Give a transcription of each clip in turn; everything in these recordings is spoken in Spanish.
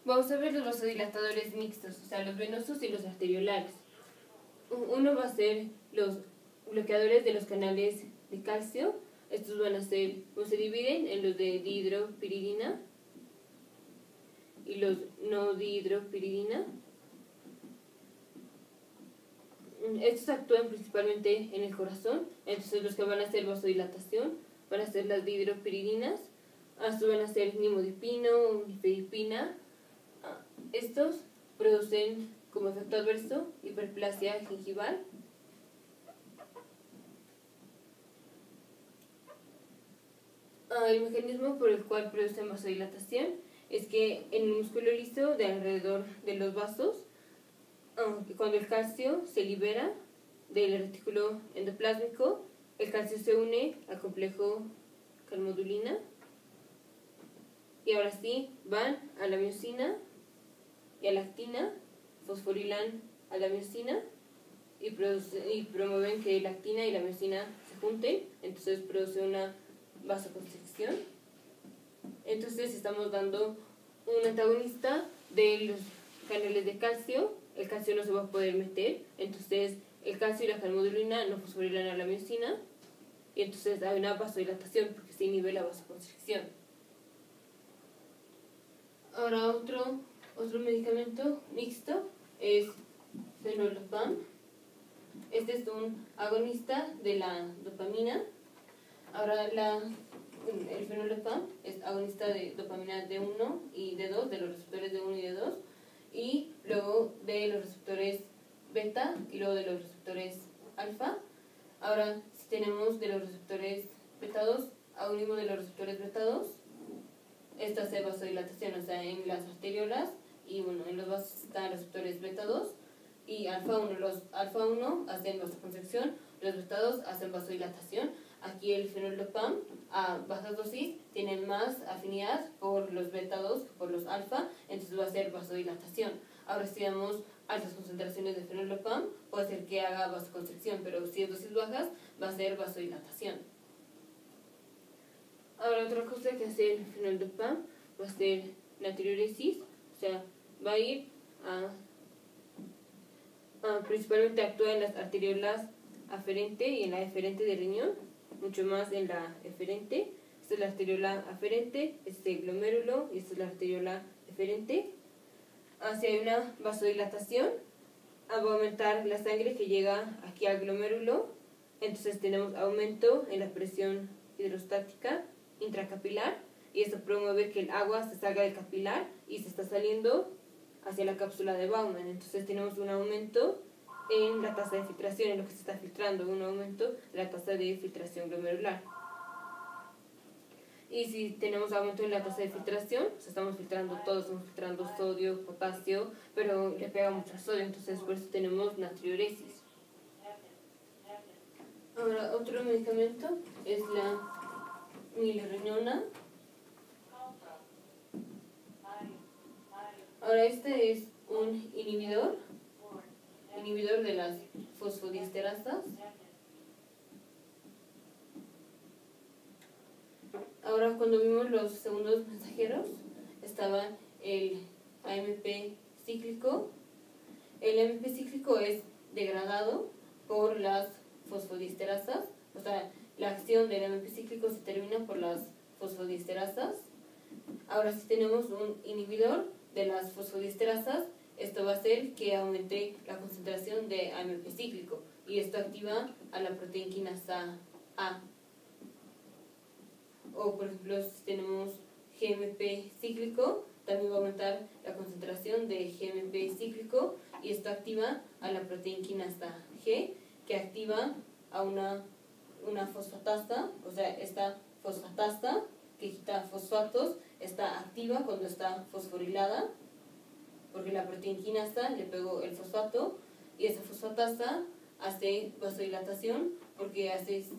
Vamos a ver los vasodilatadores mixtos, o sea, los venosos y los arteriolares. Uno va a ser los bloqueadores de los canales de calcio. Estos van a ser, pues se dividen en los de dihidropiridina y los no dihidropiridina. Estos actúan principalmente en el corazón, entonces los que van a hacer vasodilatación van a ser las dihidropiridinas. Estos van a ser nimodipino o nifedipina. Estos producen como efecto adverso hiperplasia gingival. El mecanismo por el cual producen vasodilatación es que en el músculo liso de alrededor de los vasos, cuando el calcio se libera del retículo endoplásmico, el calcio se une al complejo calmodulina y ahora sí van a la miosina y a la actina, fosforilan a la miosina y promueven que la actina y la miosina se junten, entonces produce una vasoconstricción. Entonces estamos dando un antagonista de los canales de calcio. El calcio no se va a poder meter, entonces el calcio y la calmodulina no fosforilan a la miosina y entonces hay una vasodilatación porque se inhibe la vasoconstricción. Ahora otro medicamento mixto es fenolopam. Este es un agonista de la dopamina. Ahora el fenolopam es agonista de dopamina D1 y D2, de los receptores D1 y D2, y luego de los receptores beta y luego de los receptores alfa. Ahora, si tenemos de los receptores beta 2 a uno de los receptores beta 2, esto hace vasodilatación, o sea, en las arteriolas y bueno, en los vasos están los receptores beta 2 y alfa 1. Los alfa 1 hacen vasoconstricción, los beta 2 hacen vasodilatación. Aquí el fenolopam a bajas dosis tiene más afinidad por los beta 2 que por los alfa, entonces va a ser vasodilatación. Ahora si damos altas concentraciones de fenolopam puede ser que haga vasoconstricción, pero si es dosis bajas va a ser vasodilatación. Ahora otra cosa que hace el fenolopam va a ser natriuresis, o sea, va a ir principalmente actúa en las arteriolas aferente y en la eferente del riñón, mucho más en la eferente. Esta es la arteriola aferente, este es el glomérulo y esta es la arteriola eferente. Si hay una vasodilatación, va a aumentar la sangre que llega aquí al glomérulo, entonces tenemos aumento en la presión hidrostática intracapilar y esto promueve que el agua se salga del capilar y se está saliendo hacia la cápsula de Bowman. Entonces tenemos un aumento en la tasa de filtración, en lo que se está filtrando, un aumento de la tasa de filtración glomerular. Y si tenemos aumento en la tasa de filtración, pues estamos filtrando todo, estamos filtrando sodio, potasio, pero le pega mucho sodio, entonces por eso tenemos natriuresis. Ahora, otro medicamento es la milrinona. Ahora, este es un inhibidor de las fosfodiesterasas. Ahora, cuando vimos los segundos mensajeros, estaba el AMP cíclico. El AMP cíclico es degradado por las fosfodiesterasas, o sea, la acción del AMP cíclico se termina por las fosfodiesterasas. Ahora, si tenemos un inhibidor de las fosfodiesterasas, esto va a hacer que aumente la concentración de AMP cíclico y esto activa a la proteinquinasa A. O por ejemplo, si tenemos GMP cíclico, también va a aumentar la concentración de GMP cíclico y esto activa a la proteinquinasa G, que activa a una fosfatasa, o sea, esta fosfatasa que quita fosfatos está activa cuando está fosforilada, porque la proteinquinasa le pegó el fosfato y esa fosfatasa hace vasodilatación, porque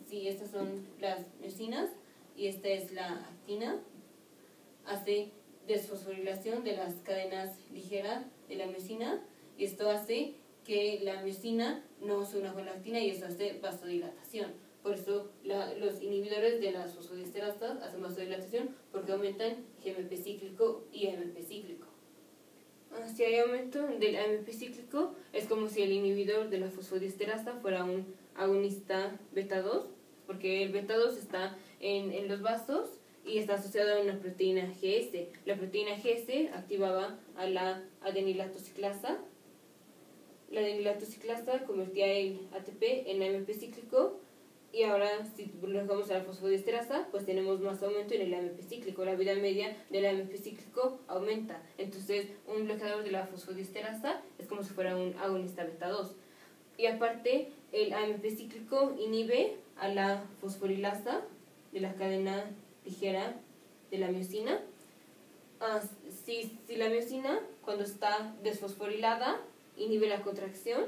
si estas son las miosinas y esta es la actina, hace desfosforilación de las cadenas ligeras de la miosina y esto hace que la miosina no se una con la actina y eso hace vasodilatación. Por eso los inhibidores de las fosfodiesterasas hacen vasodilatación porque aumentan GMP cíclico y AMP cíclico. si hay aumento del AMP cíclico, es como si el inhibidor de la fosfodiesterasa fuera un agonista beta 2, porque el beta 2 está en los vasos y está asociado a una proteína GS. La proteína GS activaba a la adenilatociclasa. La adenilatociclasa convertía el ATP en AMP cíclico, y ahora si bloqueamos a la fosfodiesterasa, pues tenemos más aumento en el AMP cíclico. La vida media del AMP cíclico aumenta. Entonces, un bloqueador de la fosfodiesterasa es como si fuera un agonista beta 2. Y aparte, el AMP cíclico inhibe a la fosforilasa de la cadena ligera de la miosina. Si la miosina, cuando está desfosforilada, inhibe la contracción,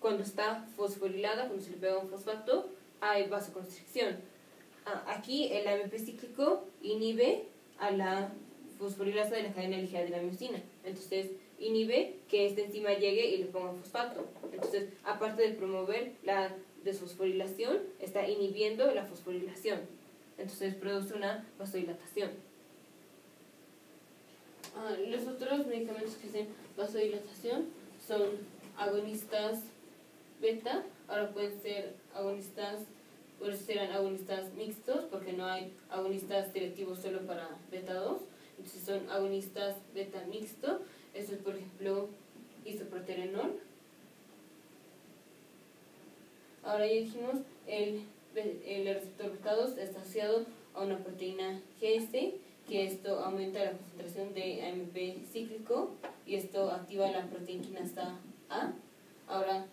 cuando está fosforilada, cuando se le pega un fosfato, hay vasoconstricción. Aquí el AMP cíclico inhibe a la fosforilasa de la cadena ligera de la miosina. Entonces, inhibe que esta enzima llegue y le ponga fosfato. Entonces, aparte de promover la desfosforilación, está inhibiendo la fosforilación. Entonces, produce una vasodilatación. Los otros medicamentos que hacen vasodilatación son agonistas beta. Ahora pueden ser agonistas, por eso serán agonistas mixtos, porque no hay agonistas selectivos solo para beta 2. Entonces son agonistas beta mixto. Eso es, por ejemplo, isoproterenol. Ahora ya dijimos, el receptor beta 2 está asociado a una proteína GS, que esto aumenta la concentración de AMP cíclico y esto activa la proteína quinasa A. Ahora,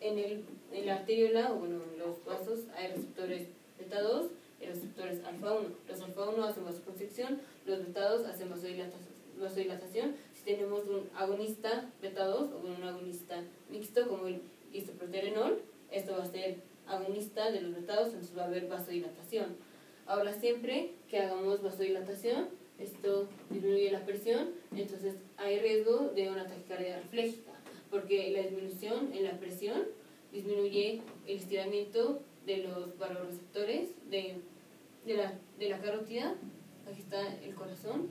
en la arteriola, o bueno, en los vasos, hay receptores beta 2 y receptores alfa 1. Los alfa 1 hacen vasoconstricción, los beta 2 hacen vasodilatación. Si tenemos un agonista beta 2 o un agonista mixto como el isoproterenol, esto va a ser agonista de los beta 2, entonces va a haber vasodilatación. Ahora, siempre que hagamos vasodilatación, esto disminuye la presión, entonces hay riesgo de una taquicardia refléjica, porque la disminución en la presión disminuye el estiramiento de los vasoreceptores de la carótida. Aquí está el corazón,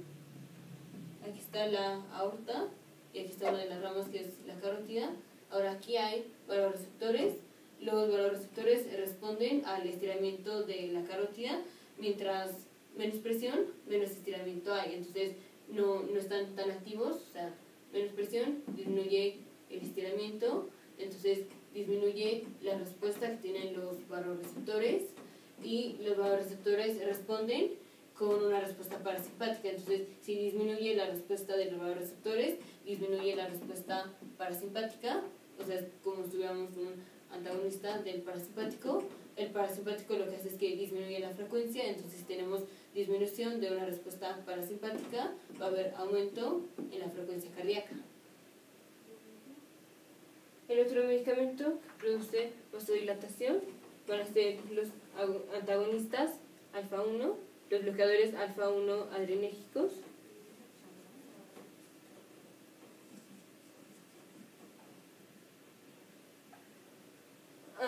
aquí está la aorta y aquí está una de las ramas que es la carótida. Ahora aquí hay vasoreceptores. Los vasoreceptores responden al estiramiento de la carótida. Mientras menos presión, menos estiramiento hay. Entonces no están tan activos, o sea, menos presión disminuye el estiramiento, entonces disminuye la respuesta que tienen los vasoreceptores, y los vasoreceptores responden con una respuesta parasimpática. Entonces, si disminuye la respuesta de los vasoreceptores, disminuye la respuesta parasimpática, o sea, es como si tuviéramos un antagonista del parasimpático. El parasimpático lo que hace es que disminuye la frecuencia, entonces si tenemos disminución de una respuesta parasimpática, va a haber aumento en la frecuencia cardíaca. El otro medicamento que produce vasodilatación van a ser los antagonistas alfa 1, los bloqueadores alfa 1 adrenérgicos.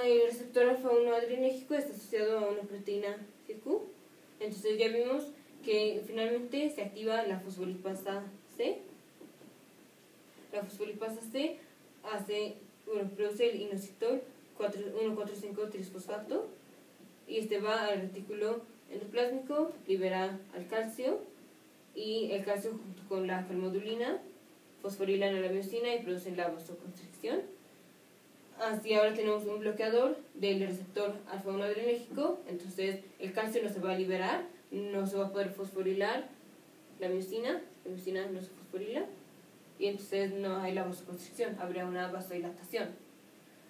El receptor alfa 1 adrenérgico está asociado a una proteína GQ. Entonces ya vimos que finalmente se activa la fosfolipasa C. La fosfolipasa C produce el inositol 1,4,5-trisfosfato, y este va al retículo endoplásmico, libera al calcio, y el calcio junto con la calmodulina fosforilan a la miosina y producen la vasoconstricción. Así ahora tenemos un bloqueador del receptor alfa 1 adrenérgico, entonces el calcio no se va a liberar, no se va a poder fosforilar la miosina no se fosforila, y entonces no hay la vasoconstricción, habría una vasodilatación.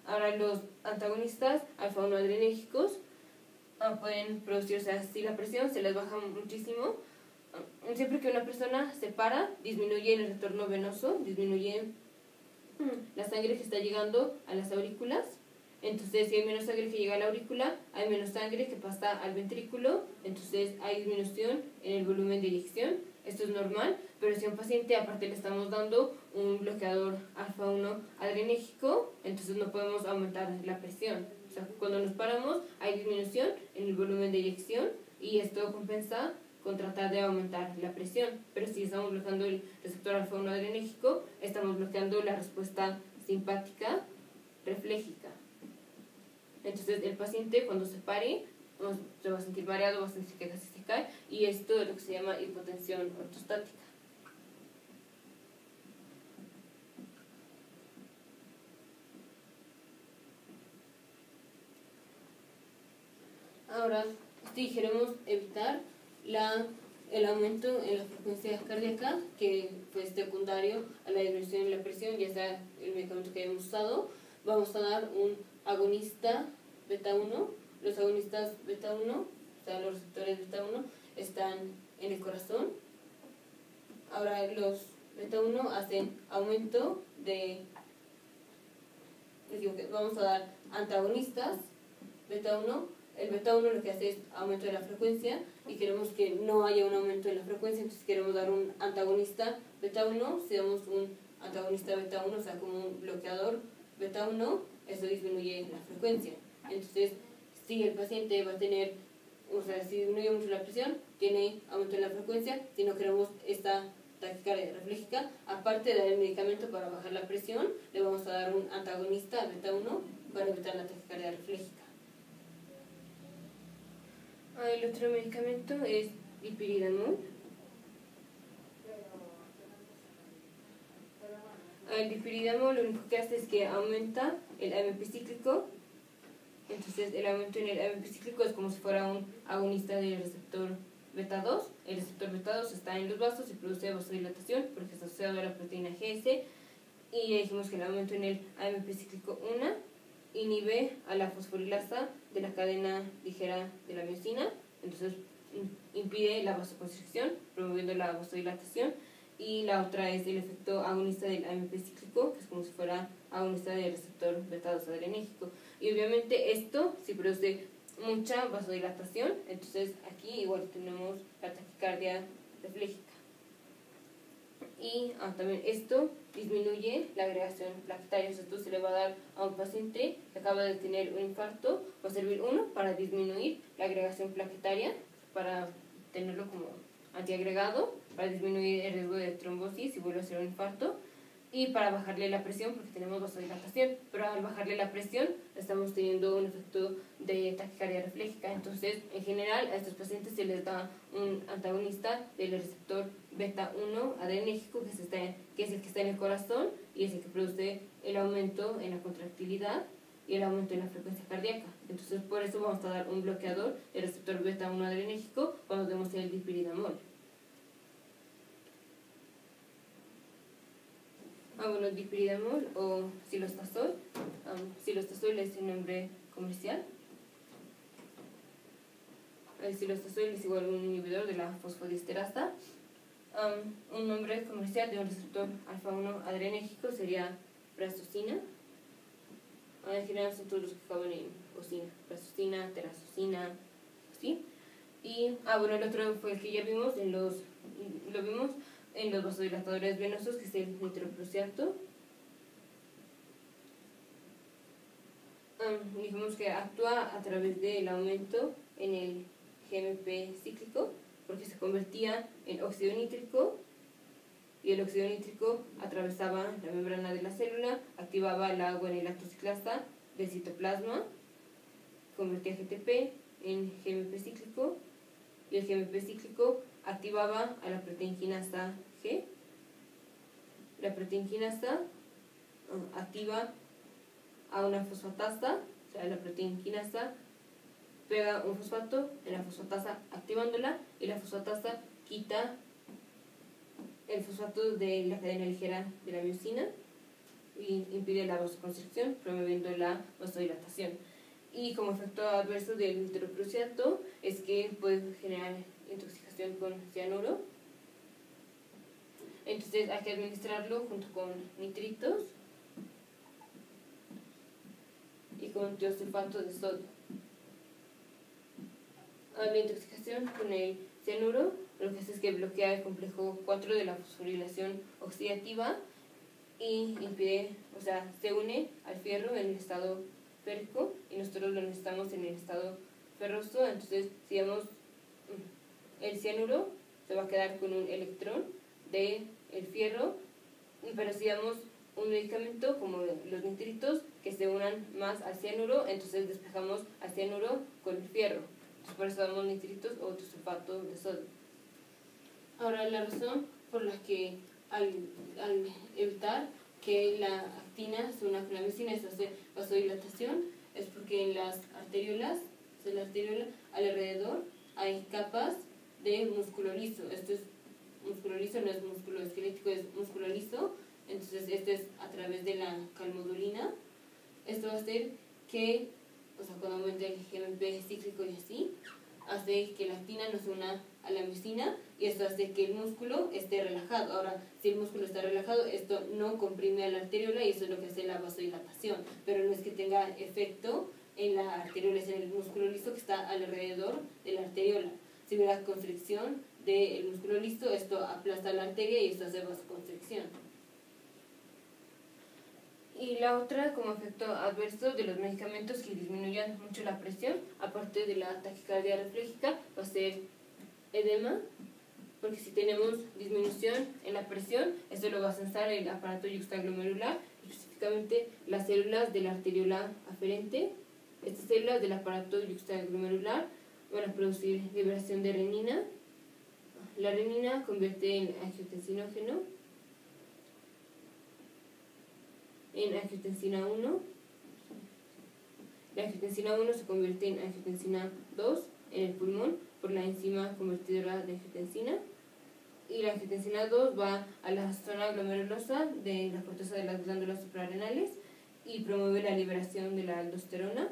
Ahora los antagonistas alfa 1 adrenérgicos pueden producir, o sea, si la presión se les baja muchísimo, siempre que una persona se para, disminuye el retorno venoso, disminuye la sangre que está llegando a las aurículas. Entonces, si hay menos sangre que llega a la aurícula, hay menos sangre que pasa al ventrículo, entonces hay disminución en el volumen de eyección. Esto es normal, pero si a un paciente aparte le estamos dando un bloqueador alfa 1 adrenérgico, entonces no podemos aumentar la presión. O sea, cuando nos paramos hay disminución en el volumen de eyección y esto compensa con tratar de aumentar la presión. Pero si estamos bloqueando el receptor alfa 1 adrenérgico, estamos bloqueando la respuesta simpática refléjica. Entonces el paciente cuando se pare se va a sentir mareado, va a sentir que casi se cae, y esto es lo que se llama hipotensión ortostática. Ahora, si queremos evitar el aumento en la frecuencia cardíaca, que fue secundario a la disminución de la presión, ya sea el medicamento que hayamos usado, vamos a dar un agonista beta 1. Los agonistas beta 1, o sea, los receptores beta 1, están en el corazón. Ahora, los beta 1 hacen aumento de... Vamos a dar antagonistas beta 1. El beta 1 lo que hace es aumento de la frecuencia, y queremos que no haya un aumento de la frecuencia, entonces queremos dar un antagonista beta 1. Si damos un antagonista beta 1, o sea, como un bloqueador beta 1, eso disminuye la frecuencia. Entonces, si el paciente va a tener, o sea, si disminuye mucho la presión, tiene aumento en la frecuencia. Si no queremos esta taquicardia refléjica, aparte de dar el medicamento para bajar la presión, le vamos a dar un antagonista beta 1 para evitar la taquicardia refléjica. El otro medicamento es dipyridamol. El dipyridamol lo único que hace es que aumenta el AMP cíclico. Entonces el aumento en el AMP cíclico es como si fuera un agonista del receptor beta 2. El receptor beta 2 está en los vasos y produce vasodilatación porque está asociado a la proteína GS. Y ya dijimos que el aumento en el AMP cíclico 1 inhibe a la fosforilasa de la cadena ligera de la miosina. Entonces impide la vasoconstricción, promoviendo la vasodilatación. Y la otra es el efecto agonista del AMP cíclico, que es como si fuera agonista del receptor beta 2 adrenérgico. Y obviamente esto sí produce mucha vasodilatación, entonces aquí igual tenemos la taquicardia refléjica. Y también esto disminuye la agregación plaquetaria. Esto se le va a dar a un paciente que acaba de tener un infarto, va a servir uno para disminuir la agregación plaquetaria, para tenerlo como antiagregado, para disminuir el riesgo de trombosis si vuelve a ser un infarto, y para bajarle la presión porque tenemos vasodilatación. Pero al bajarle la presión estamos teniendo un efecto de taquicardia refléjica. Entonces, en general, a estos pacientes se les da un antagonista del receptor beta 1 adrenérgico, que es el que está en el corazón y es el que produce el aumento en la contractilidad y el aumento en la frecuencia cardíaca. Entonces, por eso vamos a dar un bloqueador del receptor beta 1 adrenérgico cuando demos el dipyridamol. Bueno, dipyridamol o cilostazol. Cilostazol es el nombre comercial. El cilostazol es igual a un inhibidor de la fosfodiesterasa. Un nombre comercial de un receptor alfa-1 adrenérgico sería prastocina. En general son todos los que acaban en ocina: prastocina, terazocina, ¿sí? Y bueno, el otro fue el que ya vimos lo vimos en los vasodilatadores venosos, que es el nitroprusiato. Dijimos que actúa a través del aumento en el GMP cíclico, porque se convertía en óxido nítrico, y el óxido nítrico atravesaba la membrana de la célula, activaba la guanilactociclasa del citoplasma, convertía GTP en GMP cíclico, y el GMP cíclico activaba a la proteinquinasa G. La proteinquinasa activa a una fosfatasa, o sea, la proteinquinasa pega un fosfato en la fosfatasa activándola, y la fosfatasa quita el fosfato de la cadena ligera de la miosina y impide la vasoconstricción, promoviendo la vasodilatación. Y como efecto adverso del nitroprusiato es que puede generar intoxicación con cianuro. Entonces hay que administrarlo junto con nitritos y con tiosulfato de sodio. La intoxicación con el cianuro lo que hace es que bloquea el complejo 4 de la fosforilación oxidativa y impide, o sea, se une al fierro en el estado férrico, y nosotros lo necesitamos en el estado ferroso. Entonces, si damos el cianuro, se va a quedar con un electrón del fierro pero si damos un medicamento como los nitritos que se unan más al cianuro, entonces despejamos al cianuro con el fierro. Entonces, por eso damos nitritos o sulfato de sodio. Ahora, la razón por la que al evitar que la actina se una con la miosina y se hace vasodilatación es porque en las arteriolas, de la arteriola alrededor, hay capas de músculo liso. Esto es músculo liso, no es músculo esquelético, es músculo liso. Entonces, esto es a través de la calmodulina. Esto va a hacer que, cuando aumenta el GMP cíclico y así, hace que la actina no se una a la miosina y esto hace que el músculo esté relajado. Ahora, si el músculo está relajado, esto no comprime a la arteriola y eso es lo que hace la vasodilatación, pero no es que tenga efecto en la arteriola, es en el músculo liso que está alrededor de la arteriola. Si hubiera constricción del músculo liso, esto aplasta la arteria y esto hace vasoconstricción. Y la otra, como efecto adverso de los medicamentos que disminuyan mucho la presión, aparte de la taquicardia refléjica, va a ser edema, porque si tenemos disminución en la presión, esto lo va a censar el aparato yuxtaglomerular, específicamente las células de la arteriola aferente. Estas células del aparato yuxtaglomerular van a producir liberación de renina. La renina convierte en angiotensinógeno, en angiotensina 1. La angiotensina 1 se convierte en angiotensina 2 en el pulmón por la enzima convertidora de angiotensina. Y la angiotensina 2 va a la zona glomerulosa de la corteza de las glándulas suprarrenales y promueve la liberación de la aldosterona.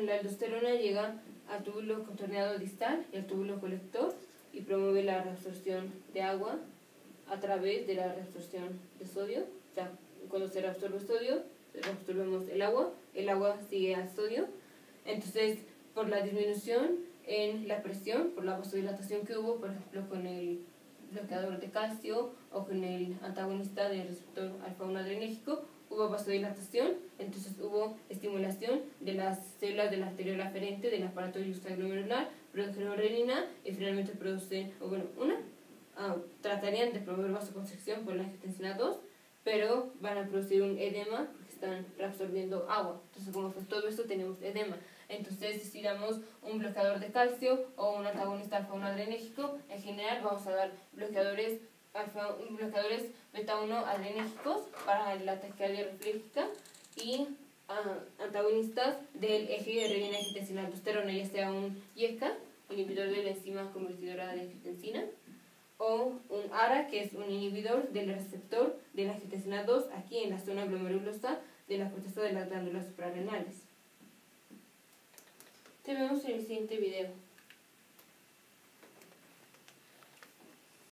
La aldosterona llega al túbulo contorneado distal y al túbulo colector y promueve la reabsorción de agua a través de la reabsorción de sodio. O sea, cuando se reabsorbe sodio, reabsorbemos el agua sigue al sodio. Entonces, por la disminución en la presión, por la vasodilatación que hubo, por ejemplo, con el bloqueador de calcio o con el antagonista del receptor alfa-1 adrenérgico, hubo vasodilatación, entonces hubo estimulación de las células de la arteriola aferente del aparato yuxtaglomerular, produjeron renina y finalmente producen, tratarían de promover vasoconstricción por la angiotensina 2, pero van a producir un edema porque están reabsorbiendo agua. Entonces, como efecto de todo esto tenemos edema. Entonces, si damos un bloqueador de calcio o un antagonista alfa-1 adrenérgico, en general vamos a dar bloqueadores beta-1 adrenérgicos para la taquicardia refléjica y antagonistas del eje de renina-angiotensina-aldosterona, ya sea un IECA, inhibidor de la enzima convertidora de angiotensina, o un ARA, que es un inhibidor del receptor de la angiotensina 2 aquí en la zona glomerulosa de la corteza de las glándulas suprarrenales. Te vemos en el siguiente video.